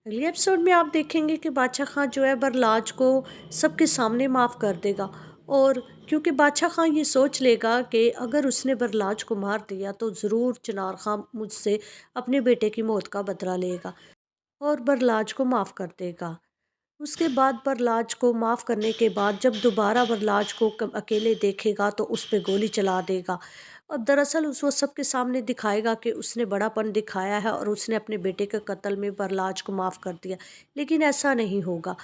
अगले एपिसोड में आप देखेंगे कि बादशाह खां जो है बरलाज को सबके सामने माफ़ कर देगा। और क्योंकि बादशाह खां ये सोच लेगा कि अगर उसने बरलाज को मार दिया तो ज़रूर चिनार खां मुझसे अपने बेटे की मौत का बदला लेगा और बरलाज को माफ़ कर देगा। उसके बाद बरलाज को माफ़ करने के बाद जब दोबारा बरलाज को अकेले देखेगा तो उस पे गोली चला देगा। और दरअसल उस वो सबके सामने दिखाएगा कि उसने बड़ापन दिखाया है और उसने अपने बेटे के कत्ल में बरलाज को माफ़ कर दिया। लेकिन ऐसा नहीं होगा,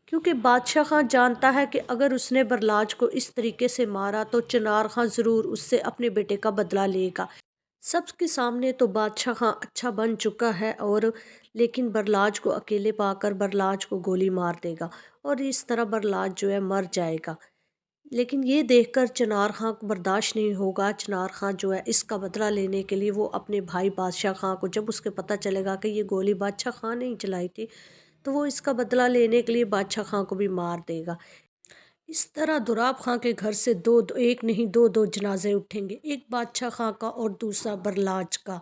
क्योंकि बादशाह खां जानता है कि अगर उसने बरलाज को इस तरीके से मारा तो चिनार खां ज़रूर उससे अपने बेटे का बदला लेगा। सबके सामने तो बादशाह खां अच्छा बन चुका है, और लेकिन बरलाज को अकेले पाकर बरलाज को गोली मार देगा और इस तरह बरलाज जो है मर जाएगा। लेकिन ये देखकर चिनार खां को बर्दाश्त नहीं होगा। चिनार खां जो है इसका बदला लेने के लिए वो अपने भाई बादशाह खां को, जब उसके पता चलेगा कि ये गोली बादशाह खां ने ही चलाई थी, तो वो इसका बदला लेने के लिए बादशाह खां को भी मार देगा। इस तरह दुराब खां के घर से एक नहीं दो जनाजे उठेंगे, एक बादशाह खां का और दूसरा बरलाज का।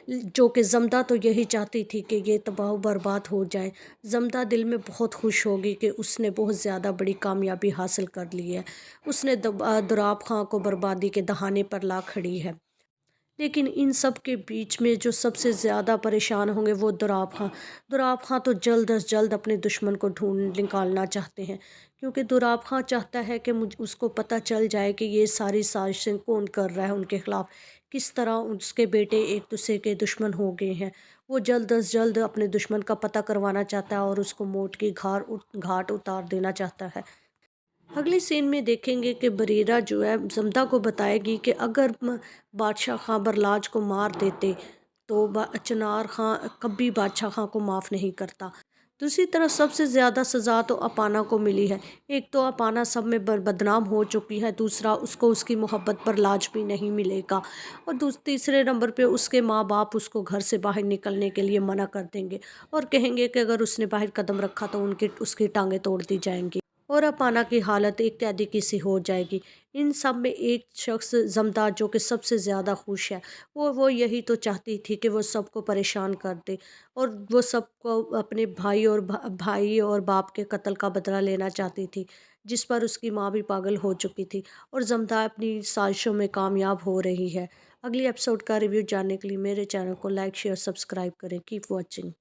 जो कि जमदा तो यही चाहती थी कि ये तबाह बर्बाद हो जाए। जमदा दिल में बहुत खुश होगी कि उसने बहुत ज़्यादा बड़ी कामयाबी हासिल कर ली है। उसने दुराब खां को बर्बादी के दहाने पर ला खड़ी है। लेकिन इन सब के बीच में जो सबसे ज़्यादा परेशान होंगे वो दुराब खां। दुराब खां तो जल्द अज जल्द अपने दुश्मन को ढूंढ निकालना चाहते हैं, क्योंकि दुराब खां चाहता है कि उसको पता चल जाए कि ये सारी साजिशें कौन कर रहा है उनके खिलाफ़, किस तरह उसके बेटे एक दूसरे के दुश्मन हो गए हैं। वो जल्द अज जल्द अपने दुश्मन का पता करवाना चाहता है और उसको मौत की घाट उतार देना चाहता है। अगले सीन में देखेंगे कि बरीरा जो है जमदा को बताएगी कि अगर बादशाह खां बरलाज को मार देते तो चिनार खां कभी बादशाह खां को माफ़ नहीं करता। दूसरी तरफ सबसे ज़्यादा सज़ा तो अपाना को मिली है। एक तो अपाना सब में बदनाम हो चुकी है, दूसरा उसको उसकी मोहब्बत पर लाज भी नहीं मिलेगा, और तीसरे नंबर पे उसके माँ बाप उसको घर से बाहर निकलने के लिए मना कर देंगे और कहेंगे कि अगर उसने बाहर कदम रखा तो उसकी टांगें तोड़ दी जाएंगी और अपाना की हालत एक कैदी की सी हो जाएगी। इन सब में एक शख्स जमदार जो कि सबसे ज़्यादा खुश है, वो यही तो चाहती थी कि वो सबको परेशान कर दे और वो सबको अपने भाई और बाप के कत्ल का बदला लेना चाहती थी, जिस पर उसकी माँ भी पागल हो चुकी थी और जमदार अपनी साजिशों में कामयाब हो रही है। अगली एपिसोड का रिव्यू जानने के लिए मेरे चैनल को लाइक शेयर सब्सक्राइब करें। Keep watching.